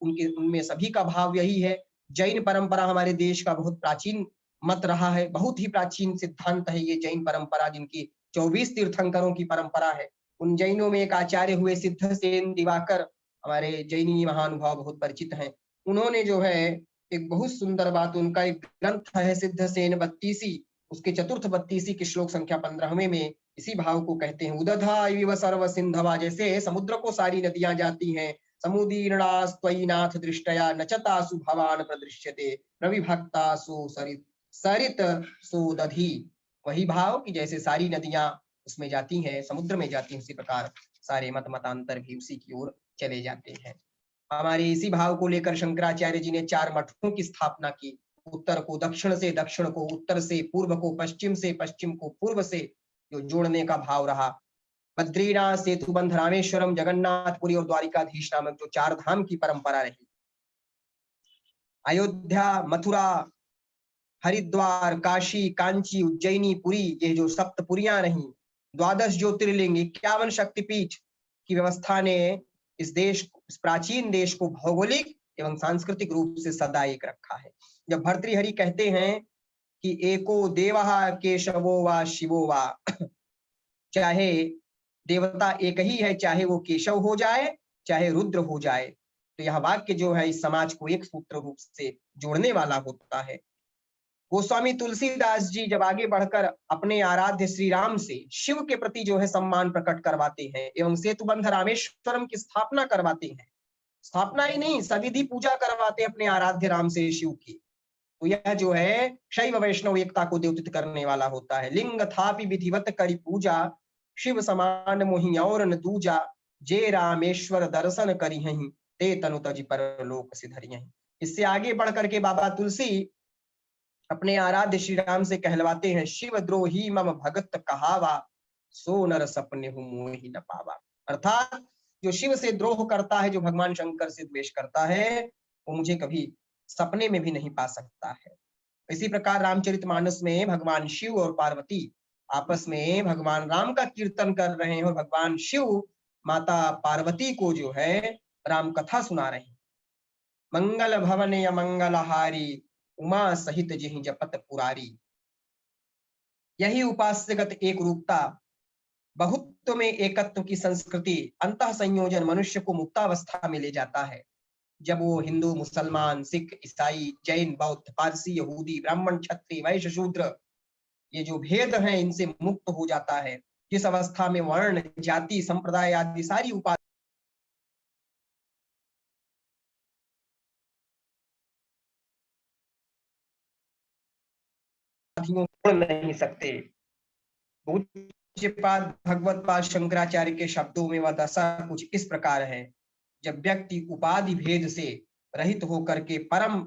उनमें सभी का भाव यही है। जैन परंपरा हमारे देश का बहुत प्राचीन मत रहा है, बहुत ही प्राचीन सिद्धांत है ये जैन परंपरा, जिनकी 24 तीर्थंकरों की परंपरा है। उन जैनों में एक आचार्य हुए सिद्धसेन दिवाकर, हमारे जैनी महानुभाव बहुत परिचित हैं। उन्होंने जो है एक बहुत सुंदर बात, उनका एक ग्रंथ है सिद्धसेन 32, उसके चतुर्थ 32 के श्लोक संख्या 15वें में इसी भाव को कहते हैं, उदधा इव सर्व सिंधवा, जैसे समुद्र को सारी नदियां जाती हैं, समुदीर्णास्त्वयि नाथ दृष्टया नचतासु भवान प्रदृश्यते प्रविभक्तासु सरित सुदधी। वही भाव कि जैसे सारी नदियां उसमें जाती हैं, समुद्र में जाती हैं, उसी प्रकार सारे मत मतांतर भी उसी की ओर चले जाते हैं। हमारे इसी भाव को लेकर शंकराचार्य जी ने 4 मठों की स्थापना की। उत्तर को दक्षिण से, दक्षिण को उत्तर से, पूर्व को पश्चिम से, पश्चिम को पूर्व से जो जोड़ने का भाव रहा। बद्रीनाथ, सेतुबंध, रामेश्वरम, जगन्नाथपुरी और द्वारिकाधीश नामक जो 4 धाम की परंपरा रही। अयोध्या, मथुरा, हरिद्वार, काशी, कांची, उज्जैनी, पुरी, ये जो सप्तपुरियां रही, 12 ज्योतिर्लिंग, 51 शक्तिपीठ की व्यवस्था ने इस प्राचीन देश को भौगोलिक एवं सांस्कृतिक रूप से सदा एक रखा है। जब भर्तृहरि कहते हैं कि एको देवः केशवो वा शिवो वा, चाहे देवता एक ही है, चाहे वो केशव हो जाए चाहे रुद्र हो जाए, तो यह वाक्य जो है इस समाज को एक सूत्र रूप से जोड़ने वाला होता है। गोस्वामी तुलसीदास जी जब आगे बढ़कर अपने आराध्य श्री राम से शिव के प्रति जो है सम्मान प्रकट करवाते हैं एवं सेतुबंध रामेश्वरम की स्थापना करवाते हैं, स्थापना ही नहीं सविधि पूजा करवाते हैं अपने आराध्य राम से शिव की, तो यह जो है शैव वैष्णव एकता को द्योतित करने वाला होता है। लिंग थापि विधिवत करी पूजा, शिव समान मोहि और न दूजा, जे रामेश्वर दर्शन करी हहीं, ते तनु तज परलोक सिधरि हहीं। इससे आगे बढ़ करके बाबा तुलसी अपने आराध्य श्री राम से कहलवाते हैं, शिव द्रोही मम भगत कहावा, सो नर सपने हूं मोहि न पावा। अर्थात जो शिव से द्रोह करता है, जो भगवान शंकर से द्वेष करता है, वो मुझे कभी सपने में भी नहीं पा सकता है। इसी प्रकार रामचरितमानस में भगवान शिव और पार्वती आपस में भगवान राम का कीर्तन कर रहे हैं और भगवान शिव माता पार्वती को जो है राम कथा सुना रहे हैं। मंगल भवन या मंगलहारी, उमा सहित जिहि जपत पुरारी। यही उपास्यगत एक रूपता, बहुत्व में एकत्व की संस्कृति, अंतः संयोजन मनुष्य को मुक्तावस्था में ले जाता है। जब वो हिंदू, मुसलमान, सिख, ईसाई, जैन, बौद्ध, पारसी, यहूदी, ब्राह्मण, क्षत्रिय, वैश्य, शूद्र, ये जो भेद हैं इनसे मुक्त हो जाता है, जिस अवस्था में वर्ण, जाति, संप्रदाय आदि सारी उपाधि छोड़ नहीं सकते। पूज्यपाद भगवत पाद शंकराचार्य के शब्दों में वह दशा कुछ इस प्रकार है, जब व्यक्ति उपाधि भेद से रहित होकर के परम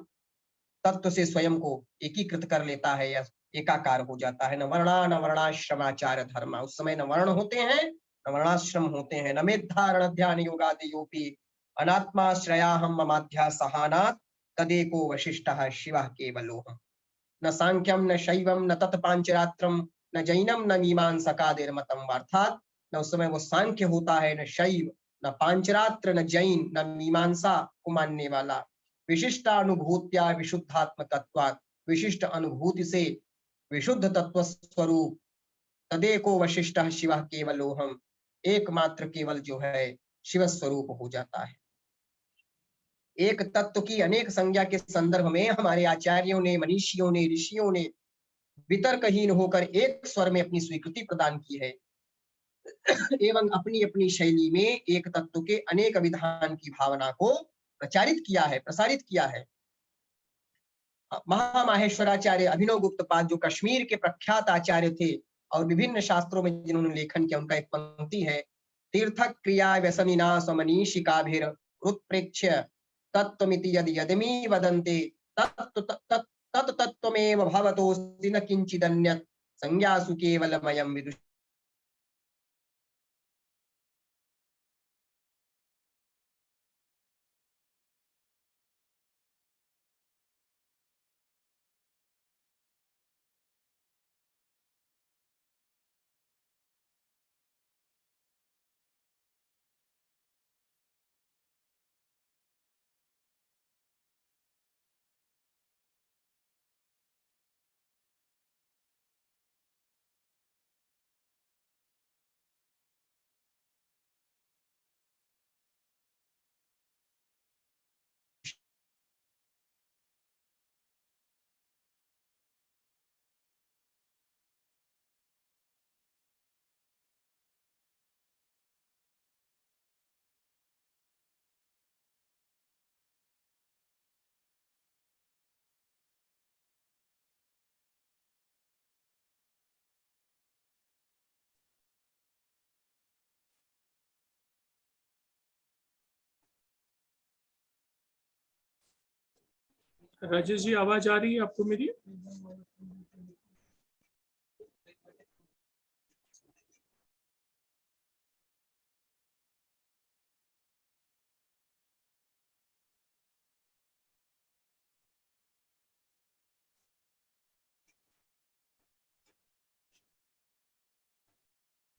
तत्व से स्वयं को एकीकृत कर लेता है या एकाकार हो जाता है। न वर्णा न वर्णाश्रमाचार धर्म, उस समय न वर्ण होते हैं न वर्णाश्रम होते हैं। न मेधारण ध्यान योगादियोपि अनात्माश्रयाहम ममाध्या सहानात्, तदेको वशिष्ठः शिवः केवलोहम्। न सांख्यम न शैवम न तत्पांचरात्रम न जैनम न मीमांसकादिर्मतम। अर्थात न उस समय वो सांख्य होता है, न शैव, न पांचरात्र, न जैन, न मीमांसा को मानने वाला। विशिष्टानुभूत्या विशुद्धात्मकत्वात्, विशिष्ट अनुभूति से विशुद्ध तत्व स्वरूप, तदेको वशिष्ठः शिवः केवलोहम्, एकमात्र केवल जो है शिव स्वरूप हो जाता है। एक तत्व की अनेक संज्ञा के संदर्भ में हमारे आचार्यों ने, मनीषियों ने, ऋषियों ने वितर्कहीन होकर एक स्वर में अपनी स्वीकृति प्रदान की है एवं अपनी अपनी शैली में एक तत्व के अनेक विधान की भावना को प्रचारित किया है, प्रसारित किया है। महामाहेश्वराचार्य अभिनव गुप्तपाद जो कश्मीर के प्रख्यात आचार्य थे और विभिन्न शास्त्रों में जिन्होंने लेखन किया, उनका एक पंक्ति है, तीर्थ क्रिया व्यसनिना स्वमनीषिकाभिर उत्प्रेक्ष्य तत्त्वमिति यदि यदमी वदन्ते तत् तत्त्वमेव भवतोऽस्ति न किंचिदन्यत्, संज्ञासु केवलमयं विदुष। राजेश जी, आवाज आ रही है आपको मेरी?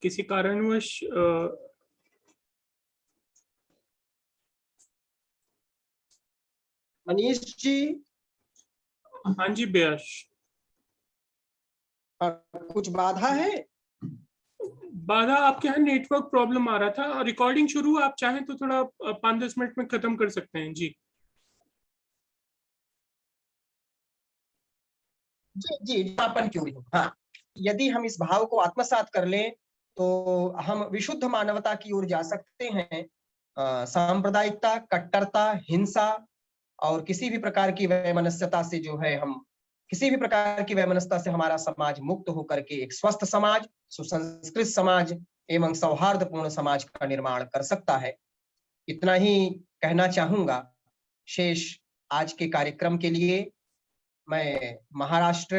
किसी कारणवश मनीष जी। हाँ जी बेयाश, कुछ बाधा है? बाधा आपके यहाँ नेटवर्क प्रॉब्लम आ रहा था। रिकॉर्डिंग शुरू, आप चाहें तो थोड़ा 5-10 मिनट में खत्म कर सकते हैं जी। जी जी क्यों नहीं। हाँ, यदि हम इस भाव को आत्मसात कर लें तो हम विशुद्ध मानवता की ओर जा सकते हैं। सांप्रदायिकता, कट्टरता, हिंसा और किसी भी प्रकार की वैमनस्यता से जो है, हम किसी भी प्रकार की वैमनस्यता से हमारा समाज मुक्त होकर के एक स्वस्थ समाज, सुसंस्कृत समाज एवं सौहार्दपूर्ण समाज का निर्माण कर सकता है। इतना ही कहना चाहूंगा। शेष आज के कार्यक्रम के लिए मैं महाराष्ट्र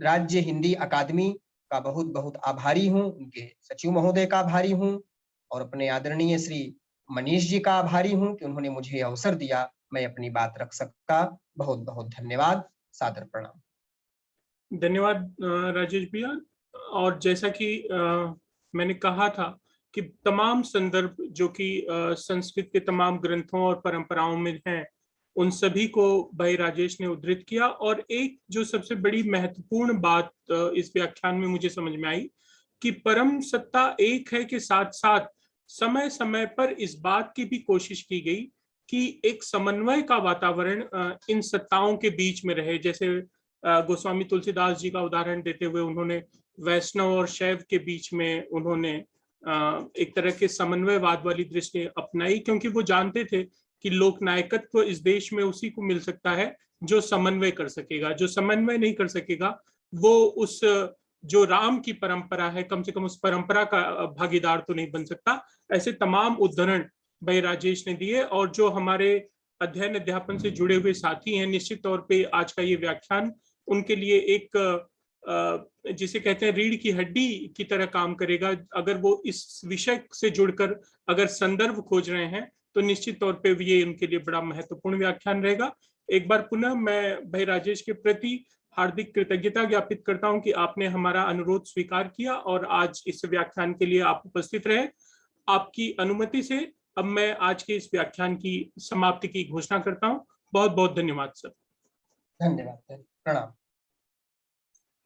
राज्य हिंदी अकादमी का बहुत बहुत आभारी हूँ, उनके सचिव महोदय का आभारी हूँ और अपने आदरणीय श्री मनीष जी का आभारी हूँ कि उन्होंने मुझे अवसर दिया, मैं अपनी बात रख सका। बहुत बहुत धन्यवाद, सादर प्रणाम। धन्यवाद राजेश भैया। और जैसा कि मैंने कहा था कि तमाम संदर्भ जो कि संस्कृत के तमाम ग्रंथों और परंपराओं में हैं, उन सभी को भाई राजेश ने उद्धृत किया। और एक जो सबसे बड़ी महत्वपूर्ण बात इस व्याख्यान में मुझे समझ में आई कि परम सत्ता एक है के साथ साथ समय समय पर इस बात की भी कोशिश की गई कि एक समन्वय का वातावरण इन सत्ताओं के बीच में रहे। जैसे गोस्वामी तुलसीदास जी का उदाहरण देते हुए उन्होंने वैष्णव और शैव के बीच में उन्होंने एक तरह के समन्वयवाद वाली दृष्टि अपनाई, क्योंकि वो जानते थे कि लोक नायकत्व इस देश में उसी को मिल सकता है जो समन्वय कर सकेगा। जो समन्वय नहीं कर सकेगा वो उस जो राम की परंपरा है, कम से कम उस परंपरा का भागीदार तो नहीं बन सकता। ऐसे तमाम उदाहरण भाई राजेश ने दिए। और जो हमारे अध्ययन अध्यापन से जुड़े हुए साथी हैं, निश्चित तौर पे आज का ये व्याख्यान उनके लिए एक जिसे कहते हैं रीढ़ की हड्डी की तरह काम करेगा। अगर वो इस विषय से जुड़कर अगर संदर्भ खोज रहे हैं तो निश्चित तौर पे ये उनके लिए बड़ा महत्वपूर्ण व्याख्यान रहेगा। एक बार पुनः मैं भाई राजेश के प्रति हार्दिक कृतज्ञता ज्ञापित करता हूं कि आपने हमारा अनुरोध स्वीकार किया और आज इस व्याख्यान के लिए आप उपस्थित रहे। आपकी अनुमति से अब मैं आज के इस व्याख्यान की समाप्ति की घोषणा करता हूं। बहुत बहुत धन्यवाद सर। धन्यवाद, प्रणाम।